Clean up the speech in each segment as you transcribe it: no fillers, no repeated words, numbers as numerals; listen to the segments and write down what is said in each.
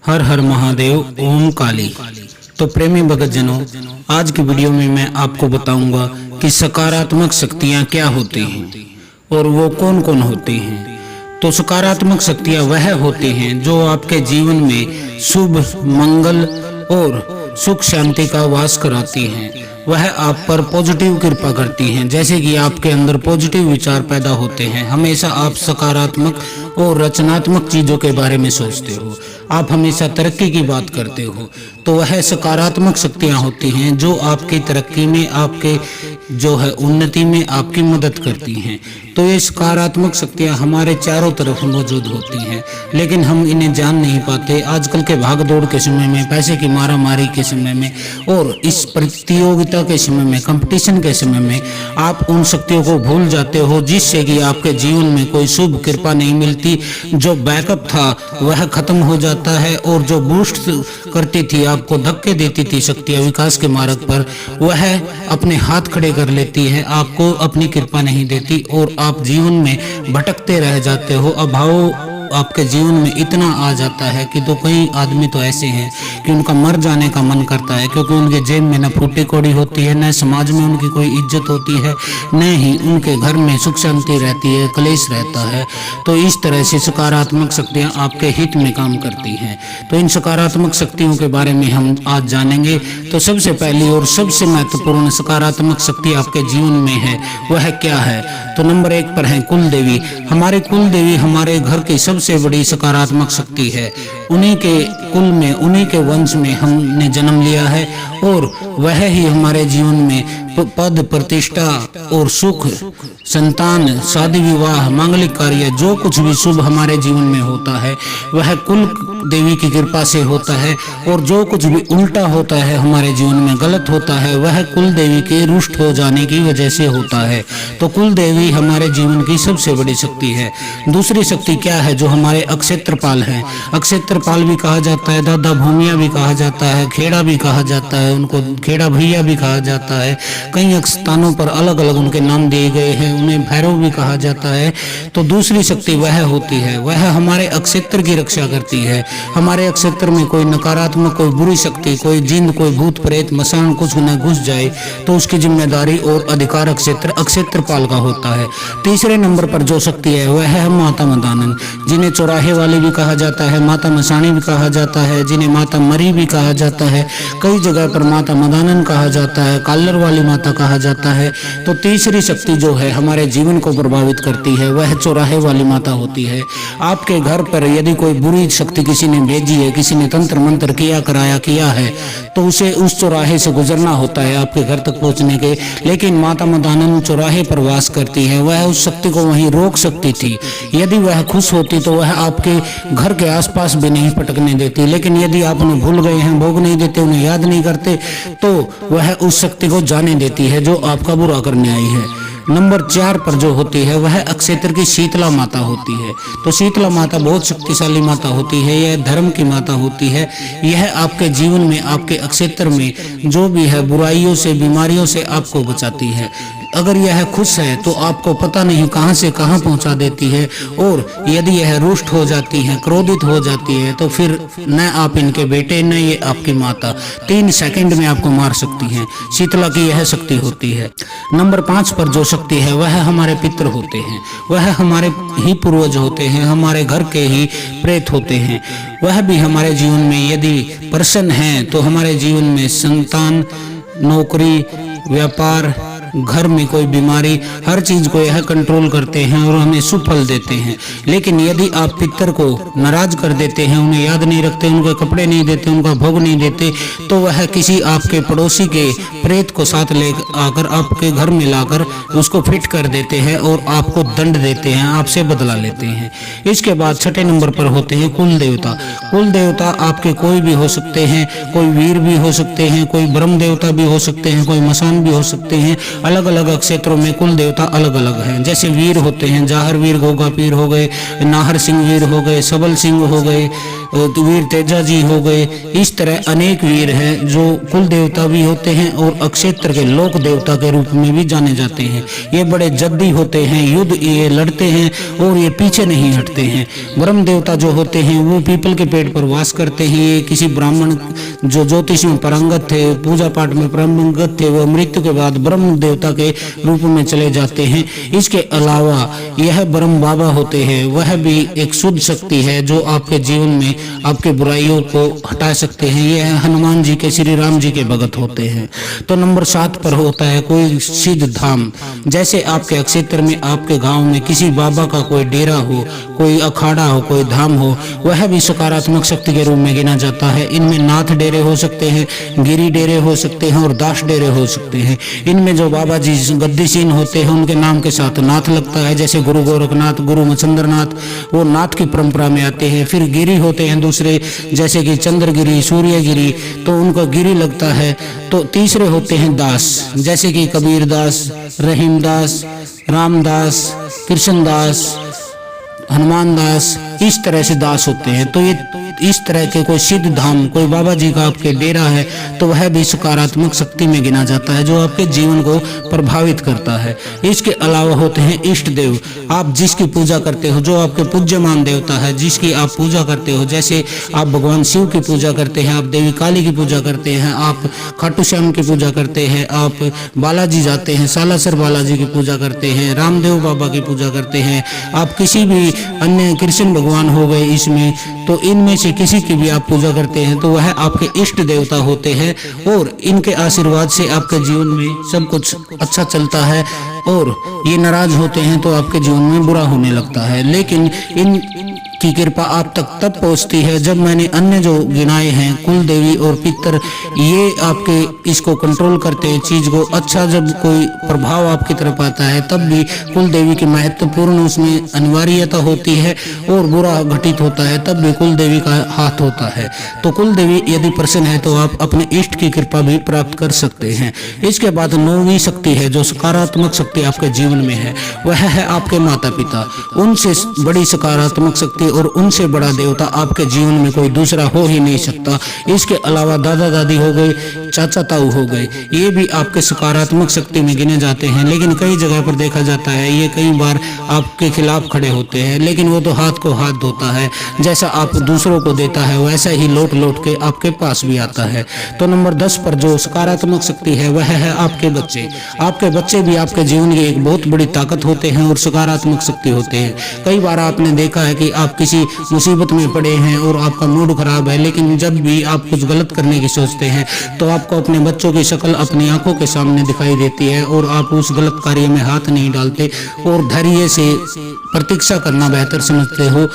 हर हर महादेव ओम काली। तो प्रेमी भक्तजनों, आज की वीडियो में मैं आपको बताऊंगा कि सकारात्मक शक्तियां क्या होती हैं और वो कौन कौन होती हैं। तो सकारात्मक शक्तियां वह होती हैं जो आपके जीवन में शुभ, मंगल और सुख शांति का वास कराती हैं। वह आप पर पॉजिटिव कृपा करती हैं, जैसे कि आपके अंदर पॉजिटिव विचार पैदा होते हैं। हमेशा आप सकारात्मक और रचनात्मक चीजों के बारे में सोचते हो, आप हमेशा तरक्की की बात करते हो। तो वह सकारात्मक शक्तियां होती हैं जो आपकी तरक्की में, आपके जो है उन्नति में आपकी मदद करती हैं। तो ये सकारात्मक शक्तियां हमारे चारों तरफ मौजूद होती हैं, लेकिन हम इन्हें जान नहीं पाते। आजकल के भाग दौड़ के समय में, पैसे की मारामारी के समय में और इस प्रतियोगिता के समय में, कंपटीशन के समय में आप उन शक्तियों को भूल जाते हो, जिससे कि आपके जीवन में कोई शुभ कृपा नहीं मिलती। जो बैकअप था वह खत्म हो जाता है और जो बूस्ट करती थी, आपको धक्के देती थी शक्तियां विकास के मार्ग पर, वह अपने हाथ खड़े कर लेती है, आपको अपनी कृपा नहीं देती और आप जीवन में भटकते रह जाते हो। अभाव आपके जीवन में इतना आ जाता है कि तो कई आदमी तो ऐसे हैं कि उनका मर जाने का मन करता है, क्योंकि उनके जेब में न फूटी कौड़ी होती है, न समाज में उनकी कोई इज्जत होती है, न ही उनके घर में सुख शांति रहती है, क्लेश रहता है। तो इस तरह से सकारात्मक शक्तियां आपके हित में काम करती हैं। तो इन सकारात्मक शक्तियों के बारे में हम आज जानेंगे। तो सबसे पहली और सबसे महत्वपूर्ण सकारात्मक शक्ति आपके जीवन में है, वह क्या है? तो नंबर 1 पर है कुल देवी। हमारे कुल देवी हमारे घर की सबसे बड़ी सकारात्मक शक्ति है। उन्हीं के कुल में, उन्हीं के वंश में हमने जन्म लिया है और वह ही हमारे जीवन में पद, प्रतिष्ठा और सुख, संतान, शादी विवाह, मांगलिक कार्य, जो कुछ भी शुभ हमारे जीवन में होता है वह कुल देवी की कृपा से होता है। और जो कुछ भी उल्टा होता है हमारे जीवन में, गलत होता है, वह कुल देवी के रुष्ट हो जाने की वजह से होता है। तो कुल देवी हमारे जीवन की सबसे बड़ी शक्ति है। दूसरी शक्ति क्या है? जो हमारे अक्षेत्रपाल हैं। अक्षेत्रपाल भी कहा जाता है, दादा भूमिया भी कहा जाता है, खेड़ा भी कहा जाता है, उनको खेड़ा भैया भी कहा जाता है। कई स्थानों पर अलग अलग उनके नाम दिए गए हैं, उन्हें भैरव भी कहा जाता है। तो दूसरी शक्ति वह होती है, वह हमारे अक्षेत्र की रक्षा करती है। हमारे अक्षेत्र में कोई नकारात्मक, कोई बुरी शक्ति, कोई जिन, कोई भूत प्रेत, मसान कुछ न घुस जाए तो उसकी जिम्मेदारी और अधिकार अक्षेत्रपाल का होता है। तीसरे नंबर पर जो शक्ति है वह है माता मदानन, जिन्हें चौराहे वाली भी कहा जाता है, माता मसाणी भी कहा जाता है, जिन्हें माता मरी भी कहा जाता है, कई जगह पर माता मदानन कहा जाता है, कालर वाली माता कहा जाता है। तो तीसरी शक्ति जो है हमारे जीवन को प्रभावित करती है वह चौराहे वाली माता होती है। आपके घर पर यदि कोई बुरी शक्ति किसी ने भेजी है, किसी ने तंत्र मंत्र किया है, तो उसे उस चौराहे से गुजरना होता है आपके घर तक पहुंचने के। लेकिन माता मदानन चौराहे पर वास करती है, वह उस शक्ति को वहीं रोक सकती थी। यदि वह खुश होती तो वह आपके घर के आसपास भी नहीं पटकने देती, लेकिन यदि आप उन्हें भूल गए हैं, भोग नहीं देते, उन्हें याद नहीं करते, तो वह उस शक्ति को जाने देती है जो आपका बुरा करने आई है। नंबर 4 पर जो होती है वह अक्षेत्र की शीतला माता होती है। तो शीतला माता बहुत शक्तिशाली माता होती है, यह धर्म की माता होती है। यह आपके जीवन में, आपके अक्षेत्र में जो भी है बुराइयों से, बीमारियों से आपको बचाती है। अगर यह खुश है तो आपको पता नहीं कहां से कहां पहुंचा देती है, और यदि यह रुष्ट हो जाती है, क्रोधित हो जाती है, तो फिर न आप इनके बेटे न ये आपकी माता 3 सेकंड में आपको मार सकती हैं। शीतला की यह शक्ति होती है। नंबर 5 पर जो शक्ति है वह हमारे पितर होते हैं, वह हमारे ही पूर्वज होते हैं, हमारे घर के ही प्रेत होते हैं। वह भी हमारे जीवन में यदि प्रसन्न हैं तो हमारे जीवन में संतान, नौकरी, व्यापार, घर में कोई बीमारी, हर चीज को यह कंट्रोल करते हैं और हमें सुफल देते हैं। लेकिन यदि आप पितर को नाराज कर देते हैं, उन्हें याद नहीं रखते, उनके कपड़े नहीं देते, उनका भोग नहीं देते, तो वह किसी आपके पड़ोसी के प्रेत को साथ ले आकर आपके घर में लाकर उसको फिट कर देते हैं और आपको दंड देते हैं, आपसे बदला लेते हैं। इसके बाद 6ठे नंबर पर होते हैं कुल देवता। कुल देवता आपके कोई भी हो सकते हैं, कोई वीर भी हो सकते हैं, कोई ब्रह्म देवता भी हो सकते हैं, कोई मसान भी हो सकते हैं। अलग अलग क्षेत्रों में कुल देवता अलग अलग हैं। जैसे वीर होते हैं, जाहर वीर गोगा पीर हो गए, नाहर सिंह वीर हो गए, सबल सिंह हो गए, वीर तेजा जी हो गए। इस तरह अनेक वीर हैं जो कुल देवता भी होते हैं और अक्षेत्र के लोक देवता के रूप में भी जाने जाते हैं। ये बड़े जद्दी होते हैं, युद्ध ये लड़ते हैं और ये पीछे नहीं हटते हैं। ब्रह्म देवता जो होते हैं वो पीपल के पेड़ पर वास करते हैं। ये किसी ब्राह्मण जो ज्योतिष में पारंगत थे, पूजा पाठ में पारंगत थे, वह मृत्यु के बाद ब्रह्म देवता के रूप में चले जाते हैं। इसके अलावा यह ब्रह्म बाबा होते हैं, वह भी एक शुद्ध शक्ति है जो आपके जीवन में आपके बुराइयों को हटा सकते हैं। यह हनुमान जी के, श्री राम जी के भगत होते हैं। तो नंबर 7 पर होता है कोई सिद्ध धाम। जैसे आपके क्षेत्र में, आपके गांव में किसी बाबा का कोई डेरा हो, कोई अखाड़ा हो, कोई धाम हो, वह भी सकारात्मक शक्ति के रूप में गिना जाता है। इनमें नाथ डेरे हो सकते हैं, गिरी डेरे हो सकते हैं और दास डेरे हो सकते हैं। इनमें जो बाबा जी गद्दीसीन होते हैं उनके नाम के साथ नाथ लगता है। जैसे गुरु गोरखनाथ, गुरु मचंद्रनाथ, वो नाथ की परंपरा में आते हैं। फिर गिरी होते हैं दूसरे, जैसे कि चंद्रगिरी, सूर्यगिरी, तो उनका गिरी लगता है। तो तीसरे होते हैं दास, जैसे कि कबीर दास, रहीम दास, रामदास, कृष्णदास, हनुमान दास, इस तरह से दास होते हैं। तो ये इस तरह के कोई सिद्ध धाम, कोई बाबा जी का आपके डेरा है तो वह भी सकारात्मक शक्ति में गिना जाता है जो आपके जीवन को प्रभावित करता है। इसके अलावा होते हैं इष्ट देव। आप जिसकी पूजा करते हो, जो आपके पूज्यमान देवता है, जिसकी आप पूजा करते हो, जैसे आप भगवान शिव की पूजा करते हैं, आप देवी काली की पूजा करते हैं, आप खाटू श्याम की पूजा करते हैं, आप बालाजी जाते हैं, सालासर बालाजी की पूजा करते हैं, रामदेव बाबा की पूजा करते हैं, आप किसी भी अन्य कृष्ण भगवान हो गए इसमें, तो इनमें से किसी की भी आप पूजा करते हैं तो वह आपके इष्ट देवता होते हैं और इनके आशीर्वाद से आपके जीवन में सब कुछ अच्छा चलता है। और ये नाराज होते हैं तो आपके जीवन में बुरा होने लगता है। लेकिन इन की कृपा आप तक तब पहुंचती है जब मैंने अन्य जो गिनाए हैं, कुल देवी और पितर, ये आपके इसको कंट्रोल करते हैं चीज को। अच्छा, जब कोई प्रभाव आपकी तरफ आता है तब भी कुल देवी की महत्वपूर्ण उसमें अनिवार्यता होती है और बुरा घटित होता है तब भी कुल देवी का हाथ होता है। तो कुल देवी यदि प्रसन्न है तो आप अपने इष्ट की कृपा भी प्राप्त कर सकते हैं। इसके बाद 9वीं शक्ति है जो सकारात्मक शक्ति आपके जीवन में है, वह है आपके माता पिता। उनसे बड़ी सकारात्मक शक्ति और उनसे बड़ा देवता आपके जीवन में कोई दूसरा हो ही नहीं सकता। इसके अलावा दादा दादी हो गए, चाचा ताऊ हो गए, ये भी आपके सकारात्मक शक्ति में गिने जाते हैं। लेकिन कई जगह पर देखा जाता है ये कई बार आपके खिलाफ खड़े होते हैं, लेकिन वो तो हाथ को हाथ धोता है। जैसा आप दूसरों को देता है वैसा ही लौट लौट के आपके पास भी आता है। तो नंबर 10 पर जो सकारात्मक शक्ति है वह है आपके बच्चे। आपके बच्चे भी आपके जीवन की एक बहुत बड़ी ताकत होते हैं और सकारात्मक शक्ति होते हैं। कई बार आपने देखा है कि आप किसी मुसीबत में पड़े हैं और आपका मूड खराब है, लेकिन जब भी आप कुछ गलत करने की सोचते हैं तो आपको अपने बच्चों की शक्ल अपनी आंखों के सामने दिखाई देती है और आप उस गलत कार्य में हाथ नहीं डालते और धैर्य से प्रतीक्षा करना बेहतर समझते हो।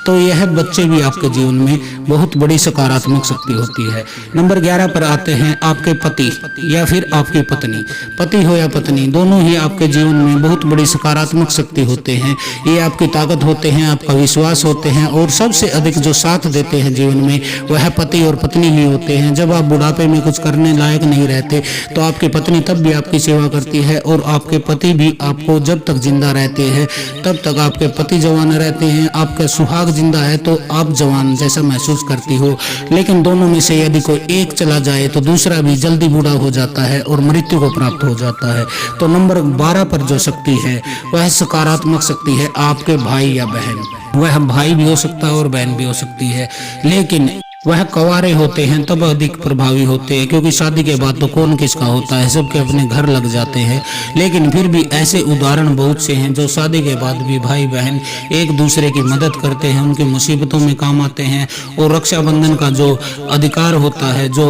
तो यह बच्चे भी आपके जीवन में बहुत बड़ी सकारात्मक शक्ति होती है। नंबर 11 पर आते हैं आपके पति या फिर आपकी पत्नी। पति हो या पत्नी, दोनों ही आपके जीवन में बहुत बड़ी सकारात्मक शक्ति होते हैं। ये आपकी ताकत होते हैं, आपका विश्वास होते हैं और सबसे अधिक जो साथ देते हैं जीवन में वह पति और पत्नी ही होते हैं। जब आप बुढ़ापे में कुछ करने लायक नहीं रहते तो आपकी पत्नी तब भी आपकी सेवा करती है और आपके पति भी आपको, जब तक जिंदा रहते हैं तब तक आपके पति जवान रहते हैं। आपका सुहाग जिंदा है तो आप जवान जैसा महसूस करती हो। लेकिन दोनों में से यदि कोई एक चला जाए तो दूसरा भी जल्दी बूढ़ा हो जाता है और मृत्यु को प्राप्त हो जाता है। तो नंबर 12 पर जो शक्ति है वह सकारात्मक शक्ति है आपके भाई या बहन। वह भाई भी हो सकता है और बहन भी हो सकती है, लेकिन वह कवारे होते हैं तब अधिक प्रभावी होते हैं, क्योंकि शादी के बाद तो कौन किसका होता है, सबके अपने घर लग जाते हैं। लेकिन फिर भी ऐसे उदाहरण बहुत से हैं जो शादी के बाद भी भाई बहन एक दूसरे की मदद करते हैं, उनकी मुसीबतों में काम आते हैं और रक्षाबंधन का जो अधिकार होता है, जो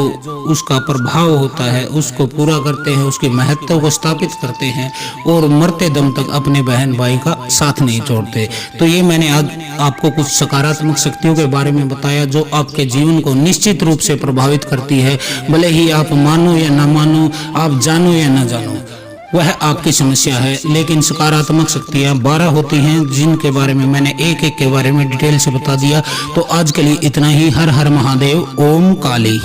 उसका प्रभाव होता है, उसको पूरा करते हैं, उसके महत्व को स्थापित करते हैं और मरते दम तक अपने बहन भाई का साथ नहीं छोड़ते। तो ये मैंने आज आपको कुछ सकारात्मक शक्तियों के बारे में बताया जो आपके जीवन को निश्चित रूप से प्रभावित करती है। भले ही आप मानो या ना मानो, आप जानो या ना जानो, वह आपकी समस्या है। लेकिन सकारात्मक शक्तियाँ 12 होती हैं जिनके बारे में मैंने एक एक के बारे में डिटेल से बता दिया। तो आज के लिए इतना ही। हर हर महादेव। ओम काली।